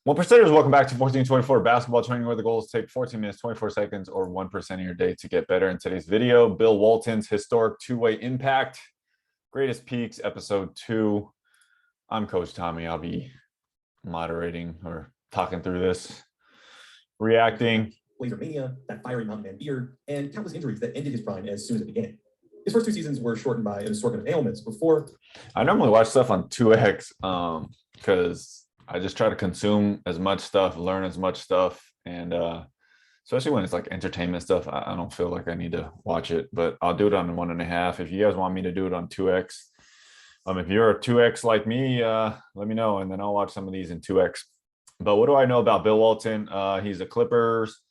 Well, percenters, welcome back to 1424 Basketball Training, where the goal is to take 14 minutes, 24 seconds, or 1% of your day to get better. In today's video, Bill Walton's historic two-way impact, greatest peaks, episode 2. I'm Coach Tommy. I'll be moderating or talking through this, reacting. Blazer mania, that fiery mountain man beard, and countless injuries that ended his prime as soon as it began. His first 2 seasons were shortened by an assortment of ailments before. I normally watch stuff on 2X because I just try to consume as much stuff, learn as much stuff, and especially when it's like entertainment stuff, I don't feel like I need to watch it, but I'll do it on 1.5. If you guys want me to do it on 2X, if you're a 2X like me, let me know, and then I'll watch some of these in 2X. But what do I know about Bill Walton? He's a Clippers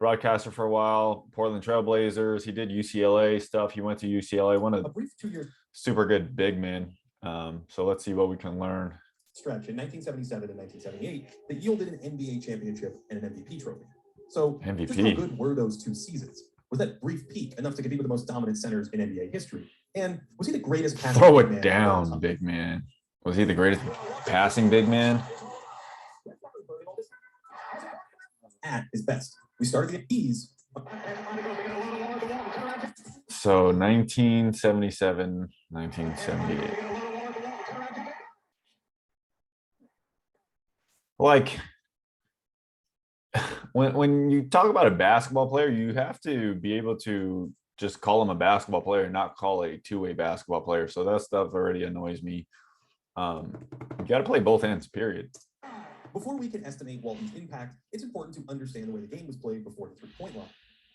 broadcaster for a while, Portland Trailblazers. He did UCLA stuff. He went to UCLA, one of a brief 2-year super good big men. So let's see what we can learn. Stretch in 1977 and 1978 that yielded an NBA championship and an MVP trophy. So MVP. Just how good were those 2 seasons? Was that brief peak enough to compete with the most dominant centers in NBA history? And was he the greatest passing Throw big it man down, big man. Was he the greatest passing big man? At his best. We started the 80s. So 1977, 1978. Like, when you talk about a basketball player, you have to be able to just call him a basketball player, not call a two-way basketball player. So that stuff already annoys me. You got to play both ends, period. Before we can estimate Walton's impact, it's important to understand the way the game was played before the three-point line.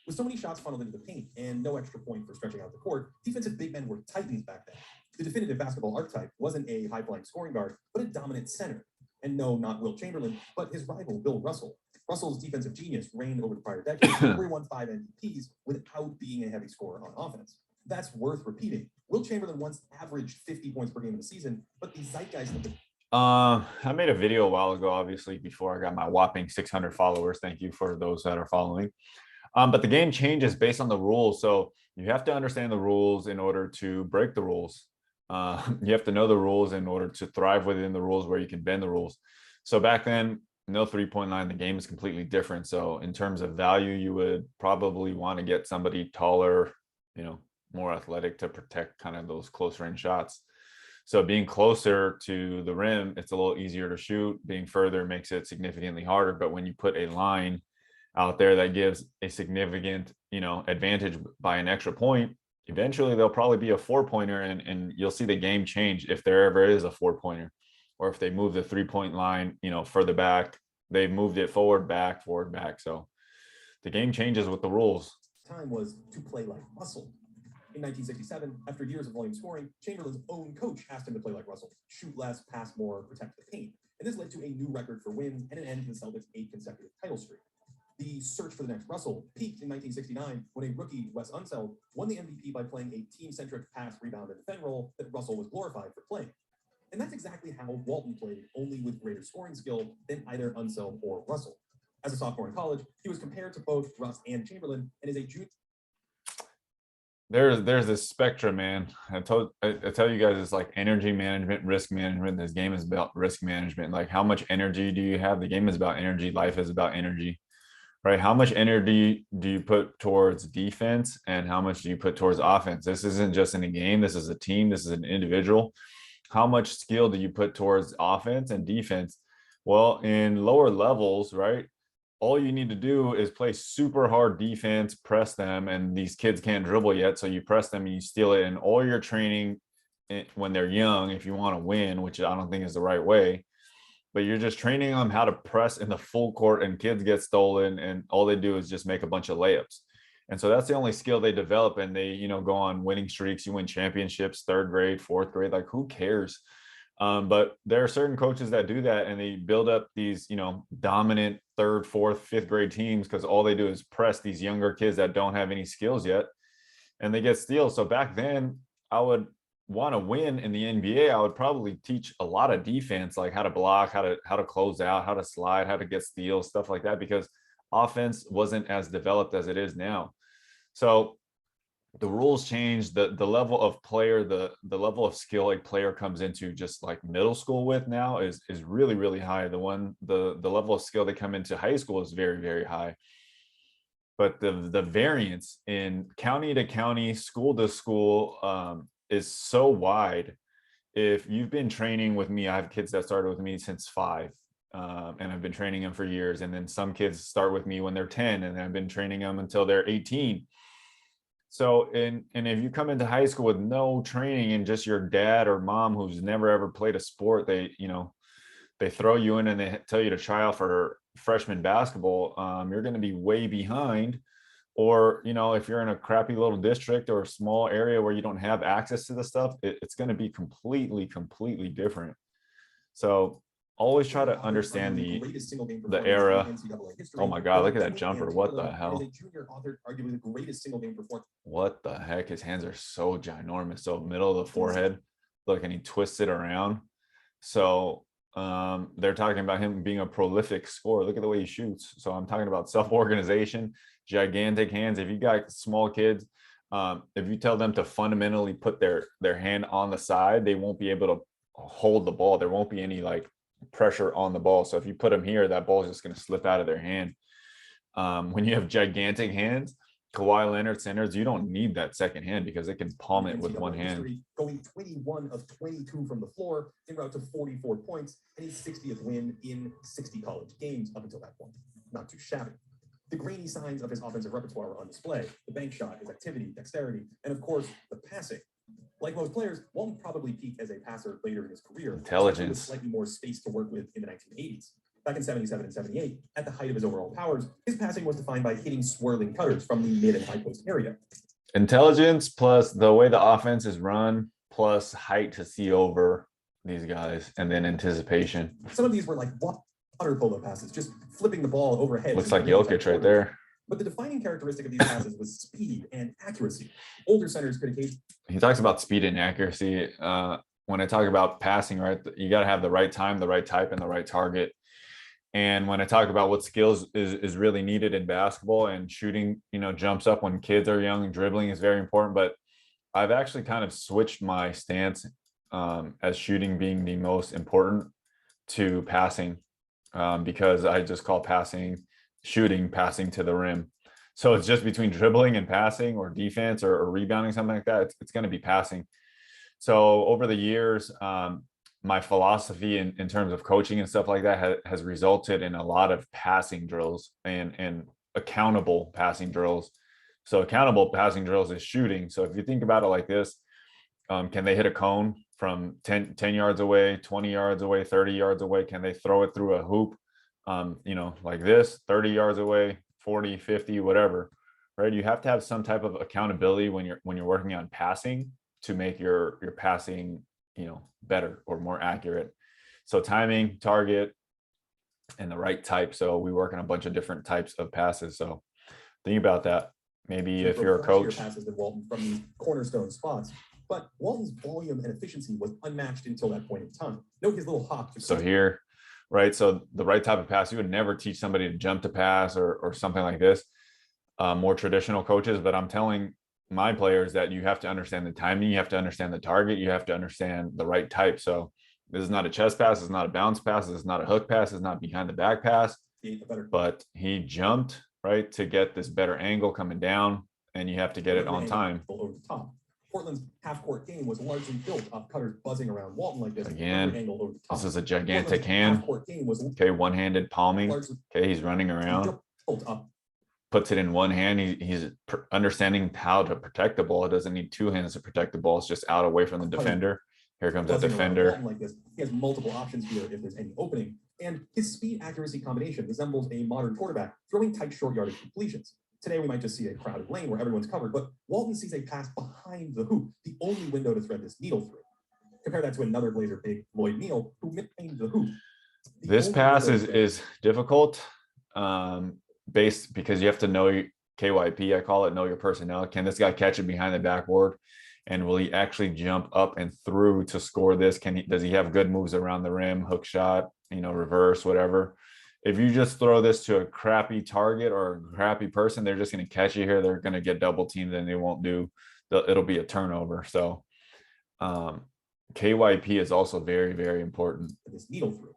With so many shots funneled into the paint and no extra point for stretching out the court, defensive big men were titans back then. The definitive basketball archetype wasn't a high-flying scoring guard, but a dominant center. And no, not Wilt Chamberlain, but his rival, Bill Russell. Russell's defensive genius reigned over the prior decade, where he won 5 MVPs without being a heavy scorer on offense. That's worth repeating. Wilt Chamberlain once averaged 50 points per game in the season, but the zeitgeist of the I made a video a while ago, obviously, before I got my whopping 600 followers. Thank you for those that are following. But the game changes based on the rules. So you have to understand the rules in order to break the rules. You have to know the rules in order to thrive within the rules where you can bend the rules. So back then, no three-point line, the game is completely different. So in terms of value, you would probably want to get somebody taller, more athletic to protect kind of those close range shots. So being closer to the rim, it's a little easier to shoot. Being further makes it significantly harder. But when you put a line out there that gives a significant, advantage by an extra point, eventually there'll probably be a 4-pointer, and you'll see the game change if there ever is a 4-pointer, or if they move the 3-point line, further back, they've moved it forward, back. So the game changes with the rules. Time was to play like Russell. In 1967, after years of volume scoring, Chamberlain's own coach asked him to play like Russell, shoot less, pass more, protect the paint. And this led to a new record for wins and an end to the Celtics' 8 consecutive title streak. The search for the next Russell peaked in 1969 when a rookie, Wes Unseld, won the MVP by playing a team-centric pass, rebound, and defend role that Russell was glorified for playing. And that's exactly how Walton played, only with greater scoring skill than either Unseld or Russell. As a sophomore in college, he was compared to both Russ and Chamberlain, and is a junior. There's this spectrum, man. I tell you guys, it's like energy management, risk management. This game is about risk management. Like, how much energy do you have? The game is about energy. Life is about energy, right? How much energy do you put towards defense, and how much do you put towards offense? This isn't just in a game. This is a team. This is an individual. How much skill do you put towards offense and defense? Well, in lower levels, right, all you need to do is play super hard defense, press them, and these kids can't dribble yet, so you press them and you steal it. And all your training when they're young, if you want to win, which I don't think is the right way, but you're just training them how to press in the full court, and kids get stolen, and all they do is just make a bunch of layups. And so that's the only skill they develop, and they, go on winning streaks. You win championships, 3rd grade, 4th grade, like, who cares? But there are certain coaches that do that, and they build up these, dominant 3rd, 4th, 5th grade teams because all they do is press these younger kids that don't have any skills yet, and they get steals. So back then, I would want to win in the NBA. I would probably teach a lot of defense, like how to block, how to close out, how to slide, how to get steals, stuff like that, because offense wasn't as developed as it is now. So the rules change, the level of player, the level of skill a player comes into just like middle school with now is really, really high. The level of skill they come into high school is very, very high. But the variance in county to county, school to school, is so wide. If you've been training with me, I have kids that started with me since 5, and I've been training them for years. And then some kids start with me when they're 10, and I've been training them until they're 18. So, and if you come into high school with no training and just your dad or mom who's never ever played a sport, they throw you in and they tell you to try out for freshman basketball, you're going to be way behind. Or, if you're in a crappy little district or a small area where you don't have access to the stuff, it's going to be completely different. So always try to understand the era. Oh my God, look at that jumper. What the hell? Arguably the greatest single game performance. What the heck? His hands are so ginormous. So middle of the forehead, look, and he twists it around. So they're talking about him being a prolific scorer. Look at the way he shoots. So I'm talking about self-organization, gigantic hands. If you got small kids, if you tell them to fundamentally put their hand on the side, they won't be able to hold the ball. There won't be any like pressure on the ball. So if you put them here, that ball is just going to slip out of their hand. When you have gigantic hands, Kawhi Leonard centers, you don't need that second hand because it can palm it with one hand. Going 21 of 22 from the floor, en route to 44 points, and his 60th win in 60 college games up until that point. Not too shabby. The grainy signs of his offensive repertoire were on display. The bank shot, his activity, dexterity, and of course, the passing. Like most players, Walton probably peaked as a passer later in his career. Intelligence. With slightly more space to work with in the 1980s. Back in 77 and 78, at the height of his overall powers, his passing was defined by hitting swirling cutters from the mid and high post area. Intelligence plus the way the offense is run, plus height to see over these guys, and then anticipation. Some of these were like water polo passes, just flipping the ball overhead. Looks like Jokic right there. But the defining characteristic of these passes was speed and accuracy. Older centers could occasionally. He talks about speed and accuracy. When I talk about passing, right, you got to have the right time, the right type, and the right target. And when I talk about what skills is really needed in basketball, and shooting, jumps up when kids are young, and dribbling is very important. But I've actually kind of switched my stance as shooting being the most important to passing, because I just call shooting passing to the rim. So it's just between dribbling and passing, or defense, or rebounding, something like that. It's going to be passing. So over the years, my philosophy in terms of coaching and stuff like that has resulted in a lot of passing drills and accountable passing drills. So accountable passing drills is shooting. So if you think about it like this, can they hit a cone from 10 yards away, 20 yards away, 30 yards away? Can they throw it through a hoop, like this, 30 yards away, 40, 50, whatever, right? You have to have some type of accountability when you're working on passing to make your passing, better or more accurate. So timing, target, and the right type. So we work on a bunch of different types of passes. So think about that. Maybe if you're a coach. Passes than Walton from these cornerstone spots. But Walton's volume and efficiency was unmatched until that point in time. Note his little hop. So here, right? So the right type of pass, you would never teach somebody to jump to pass or something like this. More traditional coaches, but I'm telling my players that you have to understand the timing, you have to understand the target, you have to understand the right type. So this is not a chest pass, it's not a bounce pass, it's not a hook pass, it's not behind the back pass, but he jumped, right, to get this better angle coming down, and you have to get it on time. Over the top. Portland's half-court game was largely built off cutters buzzing around Walton like this. Again, this is a gigantic hand. Okay, one-handed palming. Okay, he's running around. Puts it in one hand. He's understanding how to protect the ball. It doesn't need two hands to protect the ball. It's just out away from the defender. Here comes that defender. Like this. He has multiple options here if there's any opening. And his speed-accuracy combination resembles a modern quarterback throwing tight short yardage completions. Today, we might just see a crowded lane where everyone's covered, but Walton sees a pass behind the hoop, the only window to thread this needle through. Compare that to another Blazer big, Lloyd Neal, who maintained the hoop. This pass is difficult. Based because you have to know KYP, I call it, know your personnel. Can this guy catch it behind the backboard, and will he actually jump up and through to score this? Does he have good moves around the rim, hook shot, reverse, whatever? if you just throw this to a crappy target or a crappy person, they're just going to catch you here. They're going to get double teamed and they won't do, it'll be a turnover. So KYP is also very, very important. This needle through.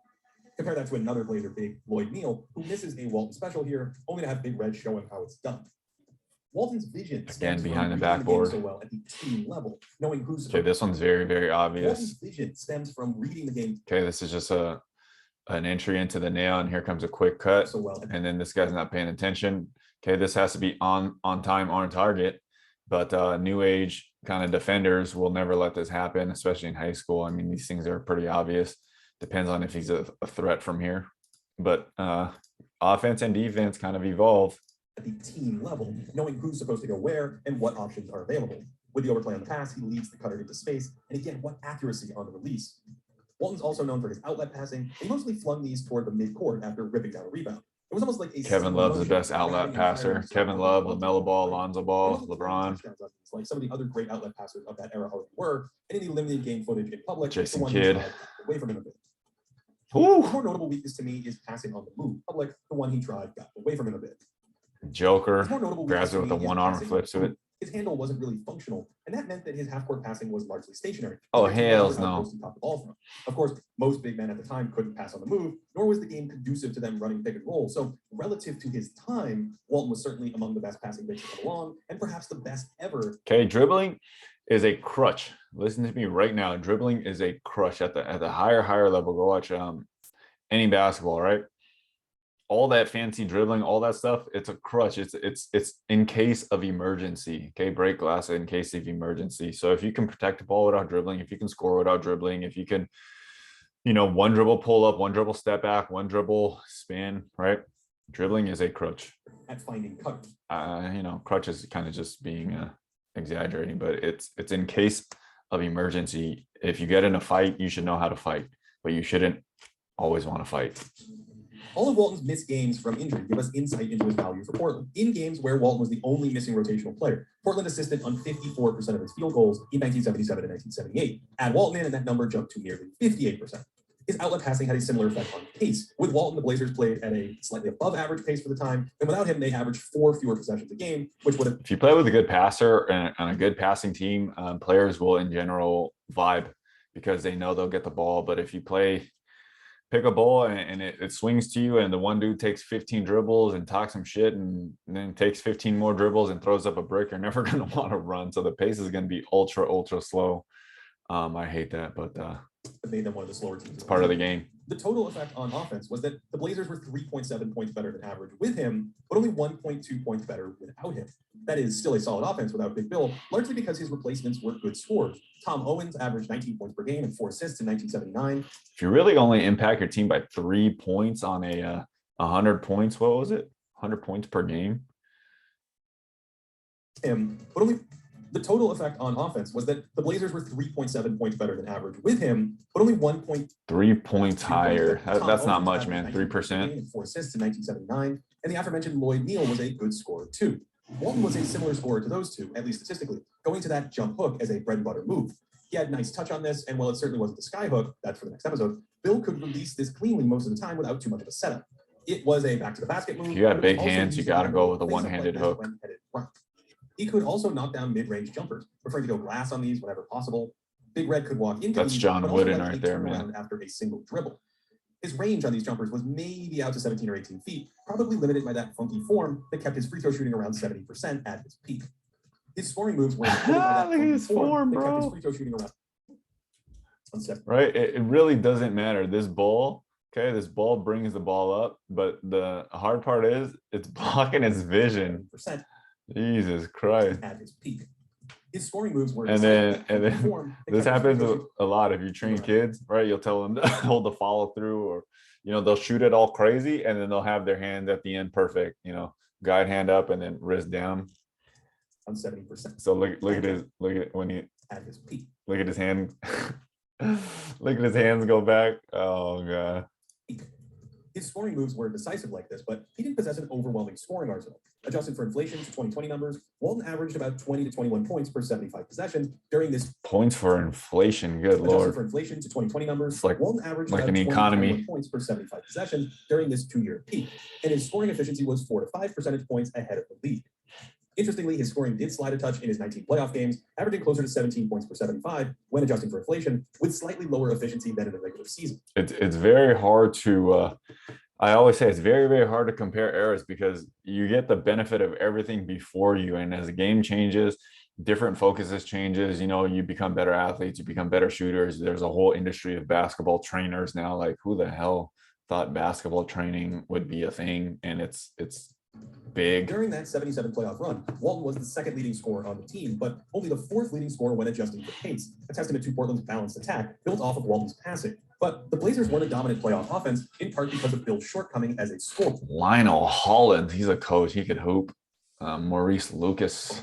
Compare that to another Blazer big, Lloyd Neal, who misses a Walton special here, only to have Big Red showing how it's done. Walton's vision again behind the backboard so well at the team level, knowing who's okay. This one's very, very obvious. Walton's vision stems from reading the game. Okay, this is just an entry into the nail, and here comes a quick cut. So well, and then this guy's not paying attention. Okay, this has to be on time, on target. But new age kind of defenders will never let this happen, especially in high school. I mean, these things are pretty obvious. Depends on if he's a threat from here. But offense and defense kind of evolve at the team level, knowing who's supposed to go where and what options are available. With the overplay on the pass, he leads the cutter into space, and again, what accuracy on the release. Walton's also known for his outlet passing. He mostly flung these toward the midcourt after ripping down a rebound. It was almost like a Kevin Love's the best outlet passer. Kevin Love, LaMelo Ball, Alonzo Ball, LeBron. Like some of the other great outlet passers of that era were, and in the limited game footage in public, Jason Kidd. Away from him a bit. Ooh. The more notable weakness to me is passing on the move. Public, the one he tried got away from him a bit. Joker grabs it with a one arm and flips to it. His handle wasn't really functional, and that meant that his half-court passing was largely stationary. Oh, hells no. Of course, most big men at the time couldn't pass on the move, nor was the game conducive to them running pick and roll. So relative to his time, Walton was certainly among the best passing bigs to come along, and perhaps the best ever. Okay, dribbling is a crutch. Listen to me right now. Dribbling is a crutch at the higher level. Go watch any basketball, right? All that fancy dribbling, all that stuff, it's a crutch. It's in case of emergency. Okay, break glass in case of emergency. So if you can protect the ball without dribbling, if you can score without dribbling, if you can, one dribble pull up, one dribble step back, one dribble spin, right? Dribbling is a crutch. At finding cutters. Crutch is kind of just being exaggerating, but it's in case of emergency. If you get in a fight, you should know how to fight, but you shouldn't always want to fight. All of Walton's missed games from injury give us insight into his value for Portland. In games where Walton was the only missing rotational player, Portland assisted on 54% of his field goals in 1977 and 1978. Add Walton in, and that number jumped to nearly 58%. His outlet passing had a similar effect on pace. With Walton, the Blazers played at a slightly above average pace for the time, and without him, they averaged 4 fewer possessions a game, which would have... If you play with a good passer and a good passing team, players will in general vibe because they know they'll get the ball. But if you pick a ball and it swings to you and the one dude takes 15 dribbles and talks some shit and then takes 15 more dribbles and throws up a brick, you're never going to want to run. So the pace is going to be ultra slow. I hate that, but it made them one of the slower teams. It's part of the game. The total effect on offense was that the Blazers were 3.7 points better than average with him, but only 1.2 points better without him. That is still a solid offense without Big Bill, largely because his replacements were good scorers. Tom Owens averaged 19 points per game and 4 assists in 1979. If you really only impact your team by 3 points on a 100 points, what was it? 100 points per game? But only the total effect on offense was that the Blazers were 3.7 points better than average with him, but only 3 points higher. That's not much, man. 3%. 4 assists in 1979. And the aforementioned Lloyd Neal was a good scorer too. Walton was a similar scorer to those two, at least statistically, going to that jump hook as a bread and butter move. He had nice touch on this, and while it certainly wasn't the sky hook, that's for the next episode, Bill could release this cleanly most of the time without too much of a setup. It was a back to the basket move. If you have big hands, you got to go with a one-handed hook. He could also knock down mid-range jumpers, preferring to go glass on these whenever possible. Big Red could walk into That's these, John but Wooden also right there, man. After a single dribble. His range on these jumpers was maybe out to 17 or 18 feet, probably limited by that funky form that kept his free throw shooting around 70% at his peak. His scoring moves were limited by that Look at his form, that kept bro. his free throw shooting around. Right, it really doesn't matter. This ball brings the ball up, but the hard part is it's blocking his vision. Jesus Christ. At his peak. His scoring moves were and then this happens a lot. If you train kids, right, you'll tell them to hold the follow through, or they'll shoot it all crazy and then they'll have their hand at the end perfect, guide hand up and then wrist down on 70%. So look at when he at his peak. Look at his hand. Look at his hands go back. Oh god. His scoring moves were decisive like this, but he didn't possess an overwhelming scoring arsenal. Adjusted for inflation to 2020 numbers, Walton averaged about 20 to 21 points per 75 possessions during this. Points for inflation, good Adjusted lord. for inflation to 2020 numbers, It's like Walton averaged like about an 20 to economy. 21 points per 75 possessions during this 2-year peak, and his scoring efficiency was 4 to 5 percentage points ahead of the league. Interestingly, his scoring did slide a touch in his 19 playoff games, averaging closer to 17 points per 75 when adjusting for inflation, with slightly lower efficiency than in the regular season. It's very hard to I always say it's very, very hard to compare eras because you get the benefit of everything before you. And as the game changes, different focuses changes, you know, you become better athletes, you become better shooters. There's a whole industry of basketball trainers now. Like, who the hell thought basketball training would be a thing? And it's big. During that 77 playoff run, Walton was the second leading scorer on the team, but only the fourth leading scorer when adjusting for pace, a testament to Portland's balanced attack built off of Walton's passing. But the Blazers weren't a dominant playoff offense, in part because of Bill's shortcoming as a scorer. Lionel Hollins, he's a coach. He could hoop. Maurice Lucas.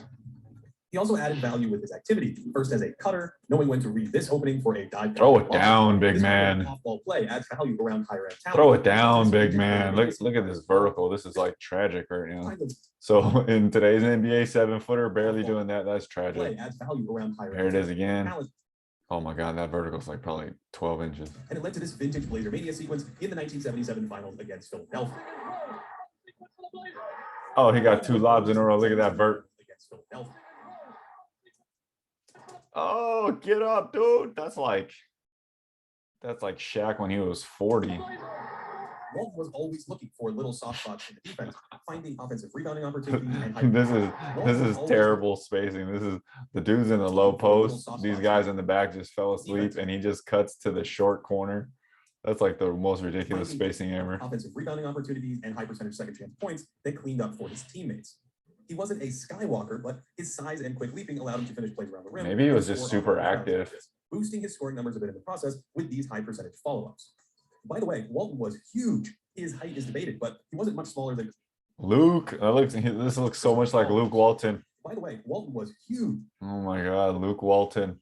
He also added value with his activity, first as a cutter, knowing when to read this opening for a dive. Throw it down, big man. Off-ball play adds value around higher end talent. Throw it down, big man. Look at this vertical. This is like tragic right now. So in today's NBA, 7-footer barely doing that. That's tragic. Adds value around higher there it is again. Oh my God, that vertical is like probably 12 inches. And it led to this vintage Blazer Mania sequence in the 1977 finals against Philadelphia. Oh, he got 2 lobs in a row. Look at that vert. Against Philadelphia. Oh, get up, dude. That's like Shaq when he was 40. Walton was always looking for little soft spots in the defense, finding offensive rebounding opportunities. And this is terrible spacing. This is the dudes in the low post. These guys in the back just fell asleep, and he just cuts to the short corner. That's like the most ridiculous spacing ever. Offensive rebounding opportunities and high percentage second chance points that cleaned up for his teammates. He wasn't a skywalker, but his size and quick leaping allowed him to finish plays around the rim. Maybe he was just super active, boosting his scoring numbers a bit in the process with these high percentage follow-ups. By the way, Walton was huge. His height is debated, but he wasn't much smaller than Luke. This looks so much like Luke Walton. By the way, Walton was huge. Oh my God, Luke Walton.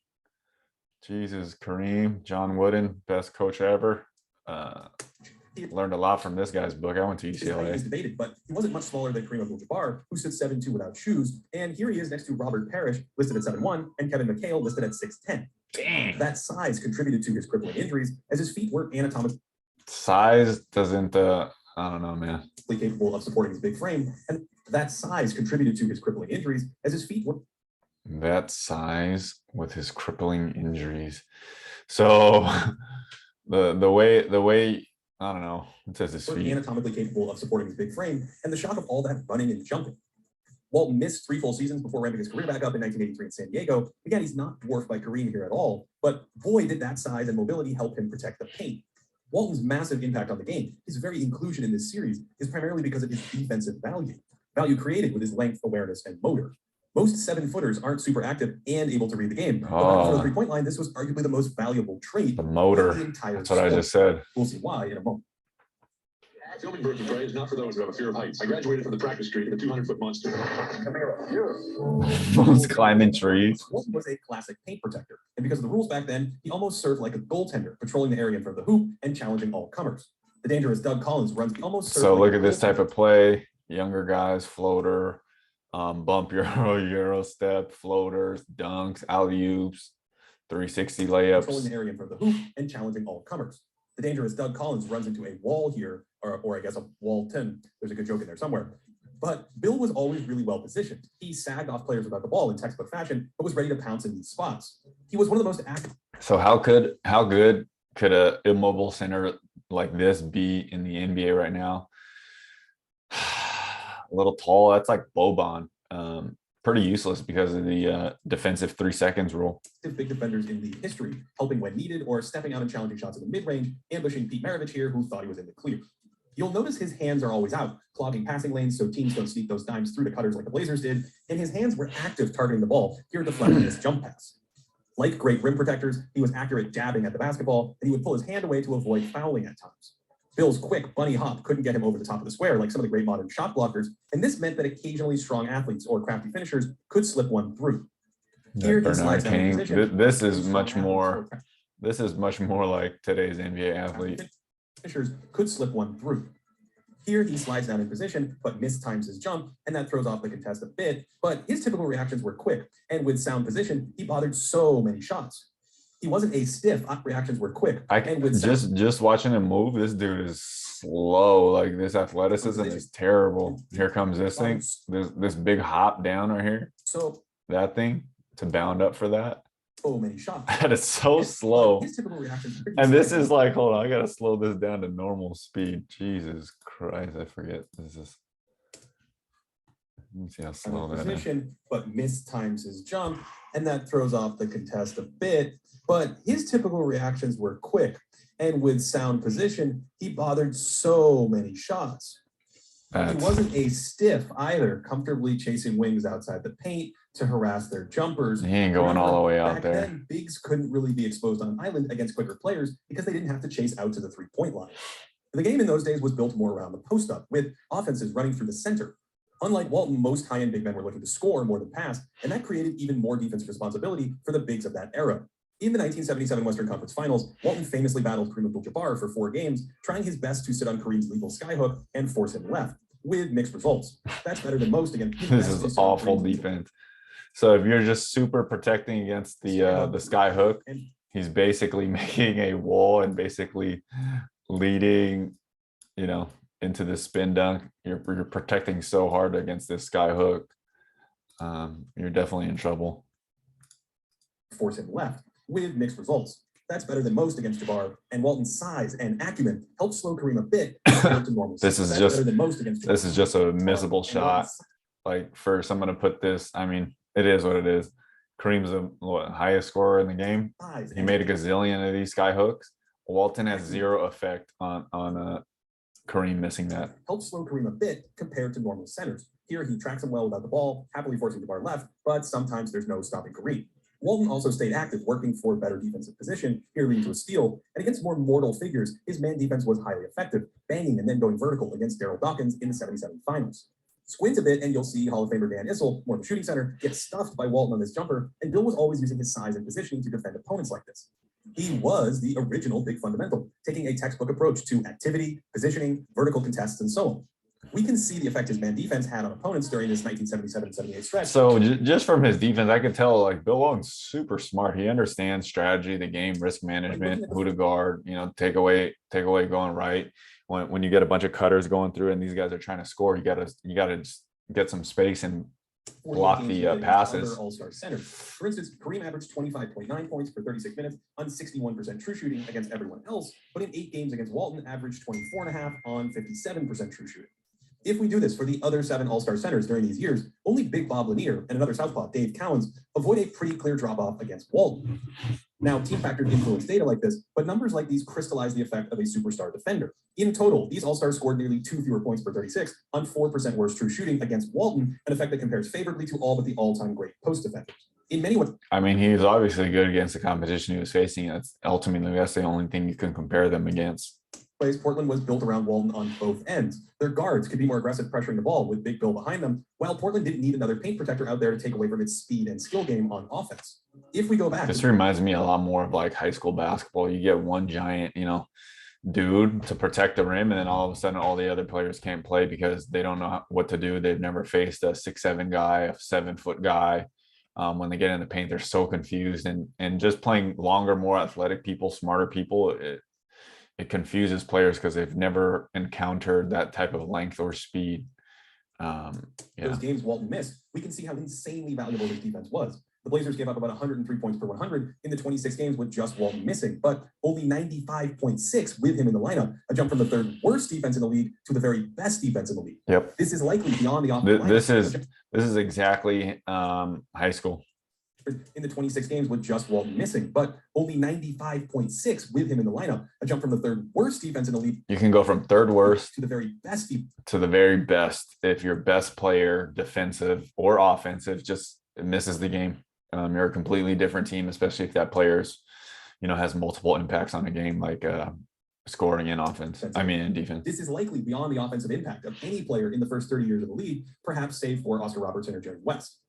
Jesus, Kareem, John Wooden, best coach ever. Learned a lot from this guy's book. I went to UCLA. Is debated, but he wasn't much smaller than Kareem Abdul-Jabbar, who stood 7'2" without shoes. And here he is next to Robert Parrish, listed at 7'1", and Kevin McHale, listed at 6'10". Dang. That size contributed to his crippling injuries, as his feet were anatomically size doesn't I don't know, man. Capable of supporting his big frame, and that size contributed to his crippling injuries, as his feet were that size with his crippling injuries. So the way I don't know, it says his feet. Anatomically capable of supporting his big frame, and the shock of all that running and jumping. Walton missed 3 full seasons before ramping his career back up in 1983 in San Diego. Again, he's not dwarfed by Kareem here at all, but boy, did that size and mobility help him protect the paint. Walton's massive impact on the game, his very inclusion in this series, is primarily because of his defensive value created with his length, awareness, and motor. Most 7-footers aren't super active and able to read the game. But on the 3-point line, this was arguably the most valuable trait. The motor. That's what I just said. We'll see why in a moment. Filming birds of prey is not for those who have a fear of heights. I graduated from the practice street in a 200-foot monster. Most climbing trees. Walton was a classic paint protector, and because of the rules back then, he almost served like a goaltender, patrolling the area in front of the hoop and challenging all comers. The dangerous Doug Collins runs almost. So look at this type of play: younger guys, floater, bump euro step, floaters, dunks, alley oops, 360 layups. Patrolling the area in front of the hoop and challenging all comers. The dangerous Doug Collins runs into a wall here, or I guess a Walton. There's a good joke in there somewhere. But Bill was always really well positioned. He sagged off players without the ball in textbook fashion, but was ready to pounce in these spots. He was one of the most active. So how good could a immobile center like this be in the NBA right now? A little tall. That's like Boban. Pretty useless because of the defensive 3 seconds rule. Big defenders in league history, helping when needed or stepping out and challenging shots in the mid-range, ambushing Pete Maravich here, who thought he was in the clear. You'll notice his hands are always out, clogging passing lanes so teams don't sneak those dimes through to cutters like the Blazers did, and his hands were active targeting the ball, here deflecting this jump pass. Like great rim protectors, he was accurate jabbing at the basketball, and he would pull his hand away to avoid fouling at times. Bill's quick bunny hop couldn't get him over the top of the square like some of the great modern shot blockers, and this meant that occasionally strong athletes or crafty finishers could slip one through. Here Bernard King. This is much more like today's NBA athlete. finishers could slip one through. Here he slides down in position, but mistimes his jump, and that throws off the contest a bit, but his typical reactions were quick, and with sound position, he bothered so many shots. He wasn't a stiff, reactions were quick. And with just watching him move, this dude is slow. Like, this athleticism is terrible. Here comes this thing, this big hop down right here. So that thing to bound up for that. So many shots. That is so slow. His typical reactions. And this is like, hold on, I gotta slow this down to normal speed. Jesus Christ, I forget. This is. Let me see how slow that is. But mistimes his jump, and that throws off the contest a bit. But his typical reactions were quick, and with sound position, he bothered so many shots. He wasn't a stiff either, comfortably chasing wings outside the paint to harass their jumpers. He ain't going all the way out there. Then, bigs couldn't really be exposed on an island against quicker players because they didn't have to chase out to the three-point line. The game in those days was built more around the post-up, with offenses running through the center. Unlike Walton, most high-end big men were looking to score more than pass, and that created even more defensive responsibility for the bigs of that era. In the 1977 Western Conference Finals, Walton famously battled Kareem Abdul-Jabbar for 4 games, trying his best to sit on Kareem's lethal skyhook and force him left, with mixed results. That's better than most against. This is awful defense. So if you're just super protecting against the skyhook, he's basically making a wall and basically leading, into the spin dunk. You're protecting so hard against this skyhook. You're definitely in trouble. Force him left. With mixed results. That's better than most against Jabbar, and Walton's size and acumen helped slow Kareem a bit compared to normal. This is just a missable shot. Like, for someone to put this, I mean, it is what it is. Kareem's the highest scorer in the game. He made a gazillion of these sky hooks. Walton has zero effect on Kareem missing that. Helped slow Kareem a bit compared to normal centers. Here he tracks him well without the ball, happily forcing Jabbar left, but sometimes there's no stopping Kareem. Walton also stayed active, working for better defensive position, here leading to a steal, and against more mortal figures, his man defense was highly effective, banging and then going vertical against Darryl Dawkins in the 77 finals. Squint a bit and you'll see Hall of Famer Dan Issel, more of a shooting center, get stuffed by Walton on this jumper, and Bill was always using his size and positioning to defend opponents like this. He was the original big fundamental, taking a textbook approach to activity, positioning, vertical contests, and so on. We can see the effect his man defense had on opponents during this 1977-78 stretch. So just from his defense, I could tell, like, Bill Walton's super smart. He understands strategy, the game, risk management, who to guard, take away going right. When you get a bunch of cutters going through and these guys are trying to score, you gotta just get some space and block the passes. All-star centers. For instance, Kareem averaged 25.9 points per 36 minutes on 61% true shooting against everyone else, but in 8 games against Walton, averaged 24.5 on 57% true shooting. If we do this for the other 7 all-star centers during these years, only Big Bob Lanier and another southpaw, Dave Cowens, avoid a pretty clear drop-off against Walton. Now, team factor influence data like this, but numbers like these crystallize the effect of a superstar defender. In total, these all-stars scored nearly 2 fewer points per 36 on 4% worse true shooting against Walton, an effect that compares favorably to all but the all-time great post defenders. In many ways, I mean, he's obviously good against the competition he was facing. That's the only thing you can compare them against. Portland was built around Walton on both ends. Their guards could be more aggressive pressuring the ball with Big Bill behind them, while Portland didn't need another paint protector out there to take away from its speed and skill game on offense. If we go back, this reminds me a lot more of like high school basketball. You get one giant, dude to protect the rim, and then all of a sudden all the other players can't play because they don't know what to do. They've never faced a 6'7" guy, a 7-foot guy. When they get in the paint, they're so confused, and just playing longer, more athletic people, smarter people, it confuses players because they've never encountered that type of length or speed. Those games Walton missed, we can see how insanely valuable his defense was. The Blazers gave up about 103 points per 100 in the 26 games with just Walton missing, but only 95.6 with him in the lineup, a jump from the 3rd worst defense in the league to the very best defense in the league. Yep. This is likely beyond the offensive lineup. This is exactly high school. In the 26 games with just Walton missing, but only 95.6 with him in the lineup, a jump from the 3rd worst defense in the league. You can go from 3rd worst to the very best. To the very best if your best player, defensive or offensive, just misses the game. You're a completely different team, especially if that player's, has multiple impacts on the game, like scoring and offense. In defense. This is likely beyond the offensive impact of any player in the first 30 years of the league, perhaps save for Oscar Robertson or Jerry West.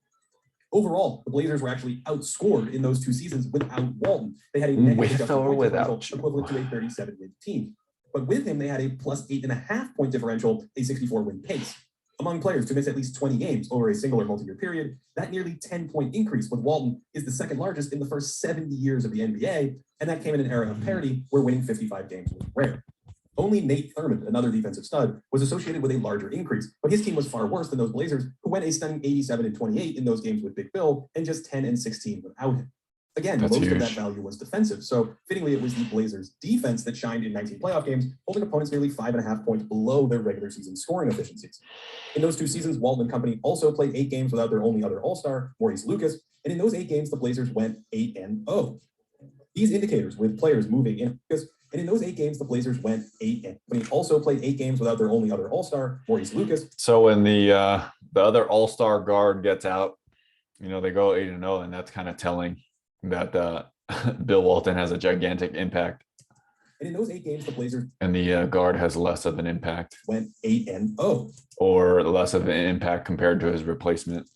Overall, the Blazers were actually outscored in those 2 seasons without Walton. They had a negative with or without equivalent to a 37-win team. But with him, they had a plus 8.5 point differential, a 64 win pace. Among players to miss at least 20 games over a single or multi-year period, that nearly 10-point increase with Walton is the second largest in the first 70 years of the NBA, and that came in an era of parity where winning 55 games was rare. Only Nate Thurmond, another defensive stud, was associated with a larger increase, but his team was far worse than those Blazers, who went a stunning 87-28 in those games with Big Bill and just 10-16 without him. Again, That's most huge. of that value was defensive, so fittingly it was the Blazers' defense that shined in 19 playoff games, holding opponents nearly 5.5 points below their regular season scoring efficiencies. In those 2 seasons, Walton and company also played 8 games without their only other All-Star, Maurice Lucas, and in those 8 games, the Blazers went 8-0. These indicators with players moving in, and in those 8 games, the Blazers went 8-0. But he also played 8 games without their only other All-Star, Maurice Lucas. So when the other All-Star guard gets out, you know, they go 8-0, and that's kind of telling that Bill Walton has a gigantic impact. And in those 8 games, the Blazers and the guard has less of an impact. Went 8-0. Or less of an impact compared to his replacement.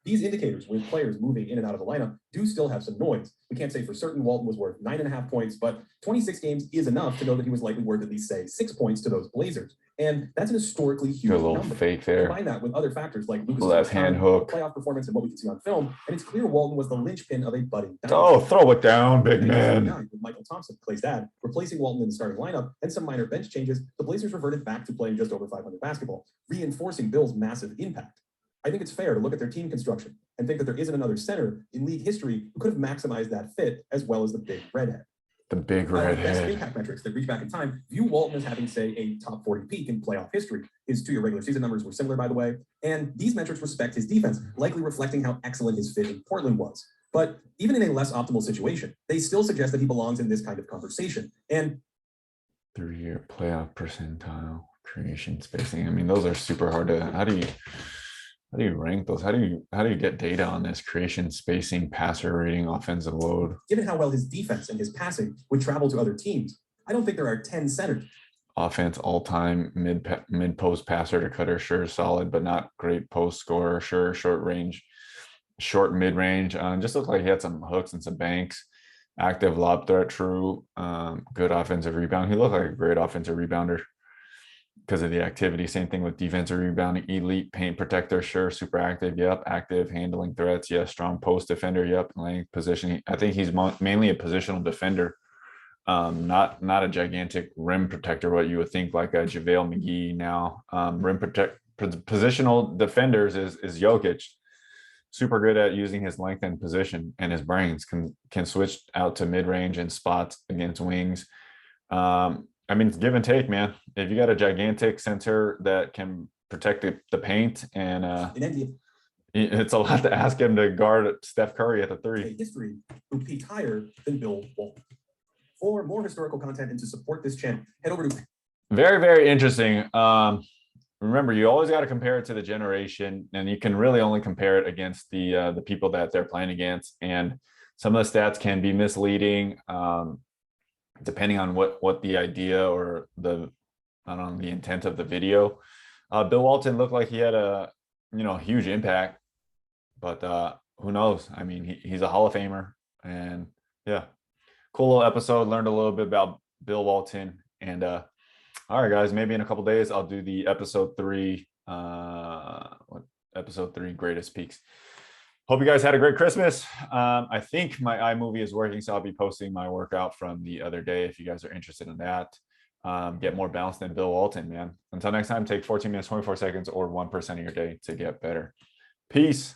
These indicators with players moving in and out of the lineup do still have some noise. We can't say for certain Walton was worth 9.5 points, but 26 games is enough to know that he was likely worth at least, say, 6 points to those Blazers. And that's an historically huge a little number. fake there. Combine that with other factors like Lucas' Left hand hook, playoff performance, and what we can see on film, and it's clear Walton was the linchpin of a budding dynasty. Oh, throw it down, big man. With Michael Thompson, Clay's dad, replacing Walton in the starting lineup and some minor bench changes, the Blazers reverted back to playing just over 500 basketball, reinforcing Bill's massive impact. I think it's fair to look at their team construction and think that there isn't another center in league history who could have maximized that fit as well as the big redhead. The big Best redhead. impact metrics that reach back in time view Walton as having, say, a top 40 peak in playoff history. His 2-year regular season numbers were similar, by the way, and these metrics respect his defense, likely reflecting how excellent his fit in Portland was. But even in a less optimal situation, they still suggest that he belongs in this kind of conversation. And 3-year playoff percentile, creation spacing. I mean, those are super hard to. How do you rank those? How do you get data on this? Creation spacing, passer rating, offensive load. Given how well his defense and his passing would travel to other teams, I don't think there are 10 centers. Offense all-time mid post passer to cutter, sure, solid, but not great post scorer, sure, short range, short mid range. Just looked like he had some hooks and some banks. Active lob threat, true. Good offensive rebound. He looked like a great offensive rebounder because of the activity. Same thing with defensive rebounding. Elite paint protector, sure. Super active, yep. Active handling threats, yes. Strong post defender, yep. Length, position. I think he's mainly a positional defender. Not a gigantic rim protector, what you would think like a JaVale McGee now. Positional defenders is Jokic. Super good at using his length and position, and his brains can switch out to mid-range and spots against wings. I mean, it's give and take, man. If you got a gigantic center that can protect the paint, and it's a lot to ask him to guard Steph Curry at the 3. History who peaked higher than Bill Walton. For more historical content and to support this channel, head over to. Very, very interesting. Remember, you always got to compare it to the generation, and you can really only compare it against the people that they're playing against. And some of the stats can be misleading, depending on what the idea or the intent of the video. Bill Walton looked like he had a huge impact, but who knows? I mean, he's a Hall of Famer, and yeah, cool little episode. Learned a little bit about Bill Walton, and all right, guys, maybe in a couple days I'll do the episode 3 greatest peaks. Hope you guys had a great Christmas. I think my iMovie is working, so I'll be posting my workout from the other day if you guys are interested in that. Get more balanced than Bill Walton, man. Until next time, take 14 minutes, 24 seconds, or 1% of your day to get better. Peace.